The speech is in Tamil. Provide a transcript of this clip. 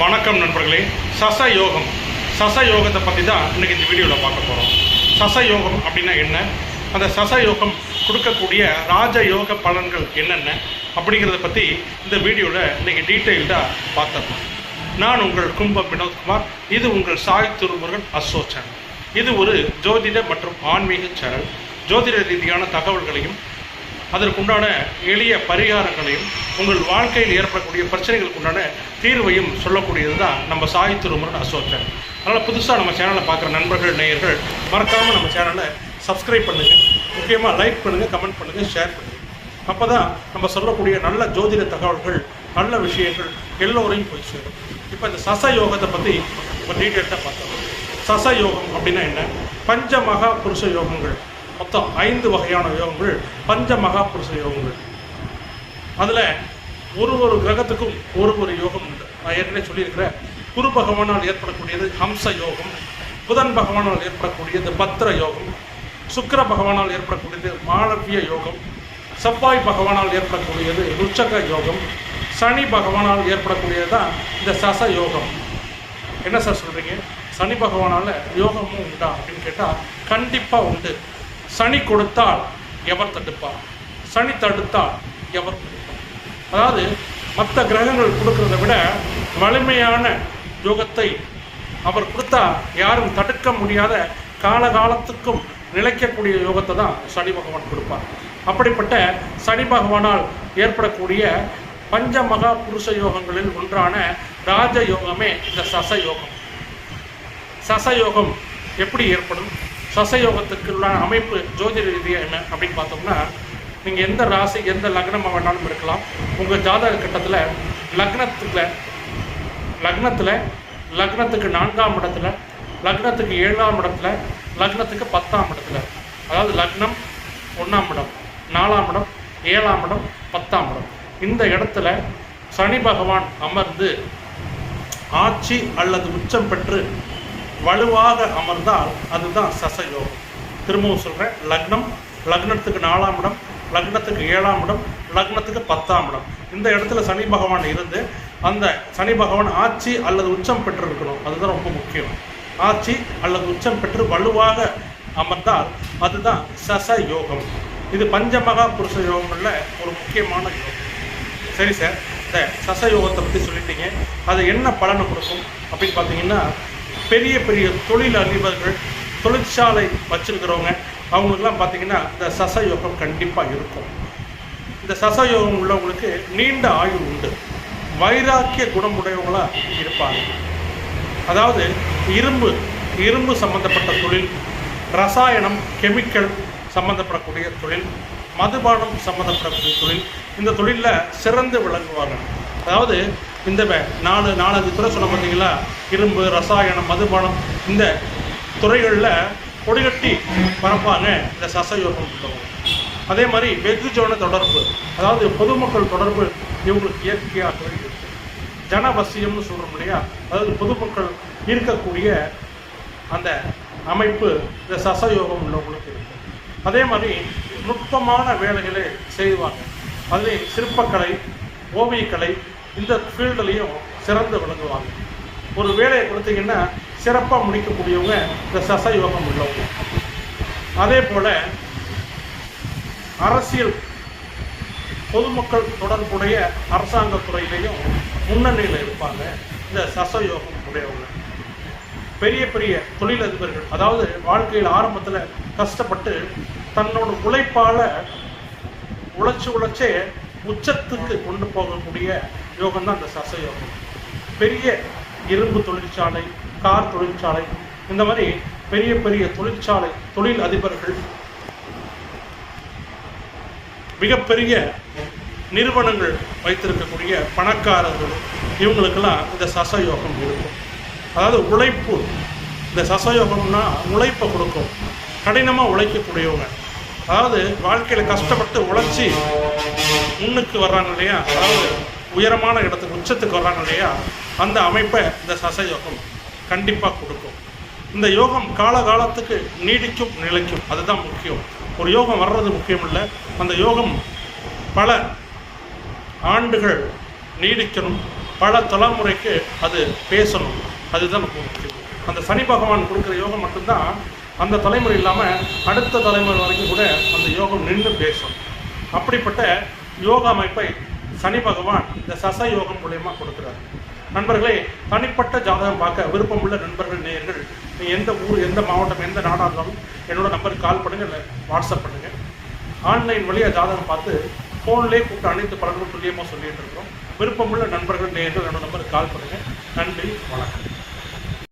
வணக்கம் நண்பர்களே. சசயோகம் சசயோகத்தை பற்றி தான் இன்றைக்கி இந்த வீடியோவில் பார்க்க போகிறோம். சசயோகம் அப்படின்னா என்ன, அந்த சசயோகம் கொடுக்கக்கூடிய ராஜயோக பலன்கள் என்னென்ன அப்படிங்கிறத பற்றி இந்த வீடியோவில் இன்றைக்கி டீட்டெயில்டாக பார்த்துடலாம். நான் உங்கள் கும்பம் வினோத்குமார். இது உங்கள் சாய் திருமுருகன் அஸ்ட்ரோ சேனல். இது ஒரு ஜோதிட மற்றும் ஆன்மீக சேனல். ஜோதிட ரீதியான தகவல்களையும் அதற்குண்டான எளிய பரிகாரங்களையும் உங்கள் வாழ்க்கையில் ஏற்படக்கூடிய பிரச்சனைகளுக்கு உண்டான தீர்வையும் சொல்லக்கூடியது தான் நம்ம சாய் திருமுருகன் அஸ்ட்ரோ சேனல். அதனால் புதுசாக நம்ம சேனலை பார்க்குற நண்பர்கள் நேயர்கள் மறக்காமல் நம்ம சேனலை சப்ஸ்கிரைப் பண்ணுங்கள், முக்கியமாக லைக் பண்ணுங்கள், கமெண்ட் பண்ணுங்கள், ஷேர் பண்ணுங்கள். அப்போ தான் நம்ம சொல்லக்கூடிய நல்ல ஜோதிட தகவல்கள், நல்ல விஷயங்கள் எல்லோரையும் போய் சேரும். இப்போ இந்த சசயோகத்தை பற்றி ஒரு டீட்டெயில்டாக பார்த்தோம். சசயோகம் அப்படின்னா என்ன? பஞ்ச மகா புருஷ யோகங்கள், மொத்தம் 5 வகையான யோகங்கள் பஞ்ச மகா புருஷ யோகங்கள். அதில் ஒரு கிரகத்துக்கும் ஒரு யோகம் உண்டு. நான் ஏற்கனவே சொல்லியிருக்கிறேன். குரு பகவானால் ஏற்படக்கூடியது ஹம்ச யோகம், புதன் பகவானால் ஏற்படக்கூடியது பத்ர யோகம், சுக்கிர பகவானால் ஏற்படக்கூடியது மாளவிய யோகம், செவ்வாய் பகவானால் ஏற்படக்கூடியது ருச்சக யோகம், சனி பகவானால் ஏற்படக்கூடியது தான் இந்த சச யோகம். என்ன சார் சொல்கிறீங்க, சனி பகவானால் யோகமும் உண்டா அப்படின்னு கேட்டால் கண்டிப்பாக உண்டு. சனி கொடுத்தால் எவர் தடுப்பார், சனி தடுத்தால் எவர் தடுப்பார். அதாவது மற்ற கிரகங்கள் கொடுக்கறத விட வலிமையான யோகத்தை அவர் கொடுத்தா யாரும் தடுக்க முடியாத காலகாலத்துக்கும் நிலைக்கக்கூடிய யோகத்தை தான் சனி பகவான் கொடுப்பார். அப்படிப்பட்ட சனி பகவானால் ஏற்படக்கூடிய பஞ்ச மகா புருஷ யோகங்களில் ஒன்றான ராஜ யோகமே இந்த சசயோகம். சசயோகம் எப்படி ஏற்படும், சசயோகத்துக்குள்ள அமைப்பு ஜோதிட ரீதியாக என்ன அப்படின்னு பார்த்தோம்னா, நீங்கள் எந்த ராசி எந்த லக்னமாக வேணாலும் இருக்கலாம். உங்கள் ஜாதக கட்டத்தில் லக்னத்துக்கு 4ஆம் இடத்துல, லக்னத்துக்கு 7ஆம் இடத்துல, லக்னத்துக்கு 10ஆம் இடத்துல, அதாவது லக்னம் 1ஆம் இடம், 4ஆம் இடம், 7ஆம் இடம், 10ஆம் இடம், இந்த இடத்துல சனி பகவான் அமர்ந்து ஆட்சி அல்லது உச்சம் பெற்று வலுவாக அமர்ந்தால் அதுதான் சசயோகம். திரும்பவும் சொல்கிறேன், லக்னத்துக்கு 4ஆம் இடம், லக்னத்துக்கு 7ஆம் இடம், லக்னத்துக்கு 10ஆம் இடம், இந்த இடத்துல சனி பகவான் இருந்து அந்த சனி பகவான் ஆட்சி அல்லது உச்சம் பெற்று இருக்கணும். அதுதான் ரொம்ப முக்கியம். ஆட்சி அல்லது உச்சம் பெற்று வலுவாக அமர்ந்தால் அதுதான் சசயோகம். இது பஞ்சமகா புருஷ யோகங்களில் ஒரு முக்கியமான யோகம். சரி சார், இந்த சசயோகத்தை பற்றி சொல்லிட்டீங்க, அது என்ன பலனை கொடுக்கும் அப்படின்னு பார்த்தீங்கன்னா, பெரிய பெரிய தொழில் அதிபர்கள், தொழிற்சாலை வச்சுருக்கிறவங்க, அவங்களுக்கெல்லாம் பார்த்திங்கன்னா இந்த சசயோகம் கண்டிப்பாக இருக்கும். இந்த சசயோகம் உள்ளவங்களுக்கு நீண்ட ஆயுள் உண்டு, வைராக்கிய குணமுடையவங்களாக இருப்பாங்க. அதாவது இரும்பு சம்மந்தப்பட்ட தொழில், ரசாயனம் கெமிக்கல் சம்மந்தப்படக்கூடிய தொழில், மதுபானம் சம்மந்தப்படக்கூடிய தொழில், இந்த தொழிலில் சிறந்து விளங்குவாங்க. அதாவது இந்த 4 துறை சொன்ன பார்த்தீங்களா, இரும்பு, ரசாயனம், மதுபானம், இந்த துறைகளில் கொடிகட்டி பரப்பாங்க இந்த சசயோகம் உள்ளவங்க. அதே மாதிரி வெகுஜன தொடர்பு, அதாவது பொதுமக்கள் தொடர்பு இவங்களுக்கு இயற்கையாகவே இருக்குது. ஜனவசியம்னு சொல்கிறோம் இல்லையா, அதாவது பொதுமக்கள் இருக்கக்கூடிய அந்த அமைப்பு இந்த சசயோகம் உள்ளவங்களுக்கு இருக்குது. அதே மாதிரி நுட்பமான வேலைகளை செய்வாங்க. அதுலேயும் சிற்பக்கலை, ஓவியக்கலை, இந்த ஃபீல்டுலேயும் சிறந்து விளங்குவாங்க. ஒரு வேலையை கொடுத்தீங்கன்னா சிறப்பாக முடிக்கக்கூடியவங்க இந்த சசயோகம் உள்ளவங்க. அதே போல் அரசியல், பொதுமக்கள் தொடர்புடைய அரசாங்க துறையிலையும் முன்னணியில் இருப்பாங்க இந்த சசயோகம் உடையவங்க. பெரிய பெரிய தொழிலதிபர்கள், அதாவது வாழ்க்கையில் ஆரம்பத்தில் கஷ்டப்பட்டு தன்னோட உழைப்பால் உழைச்சே உச்சத்துக்கு கொண்டு போகக்கூடிய யோகம் தான் இந்த சசயோகம். பெரிய இரும்பு தொழிற்சாலை, கார் தொழிற்சாலை, இந்த மாதிரி பெரிய பெரிய தொழிற்சாலை தொழில் அதிபர்கள், மிகப்பெரிய நிறுவனங்கள் வைத்திருக்கக்கூடிய பணக்காரர்கள், இவங்களுக்கெல்லாம் இந்த சசயோகம் இருக்கும். அதாவது உழைப்பு, இந்த சசயோகம்னா உழைப்பை கொடுக்கும். கடினமாக உழைக்கக்கூடியவங்க, அதாவது வாழ்க்கையில் கஷ்டப்பட்டு உழைச்சி முன்னுக்கு வர்றாங்க இல்லையா, அதாவது உயரமான இடத்துக்கு உச்சத்துக்கு வர்றாங்க இல்லையா, அந்த அமைப்பை இந்த சசயோகம் கண்டிப்பாக கொடுக்கும். இந்த யோகம் காலகாலத்துக்கு நீடிக்கும், நிலைக்கும். அதுதான் முக்கியம். ஒரு யோகம் வர்றது முக்கியம் இல்லை, அந்த யோகம் பல ஆண்டுகள் நீடிக்கணும், பல தலைமுறைக்கு அது பேசணும். அதுதான் ரொம்ப முக்கியம். அந்த சனி பகவான் கொடுக்குற யோகம் மட்டும்தான் அந்த தலைமுறை இல்லாமல் அடுத்த தலைமுறை வரைக்கும் கூட அந்த யோகம் நின்று பேசும். அப்படிப்பட்ட யோகா அமைப்பை சனி பகவான் இந்த சச யோகம் மூலயமா கொடுக்குறாரு. நண்பர்களே, தனிப்பட்ட ஜாதகம் பார்க்க விருப்பமுள்ள நண்பர்கள், நேயர்கள், நீங்கள் எந்த ஊர், எந்த மாவட்டம், எந்த நாடாக இருந்தாலும் என்னோட நம்பருக்கு கால் பண்ணுங்கள், இல்லை வாட்ஸ்அப் பண்ணுங்கள். ஆன்லைன் வழியாக ஜாதகம் பார்த்து ஃபோன்லேயே கூப்பிட்டு அனைத்து பலன்களும் துல்லியமாக சொல்லிகிட்டு இருக்கிறோம். விருப்பமுள்ள நண்பர்கள், நேயர்கள் என்னோட நம்பருக்கு கால் பண்ணுங்கள். நன்றி, வணக்கம்.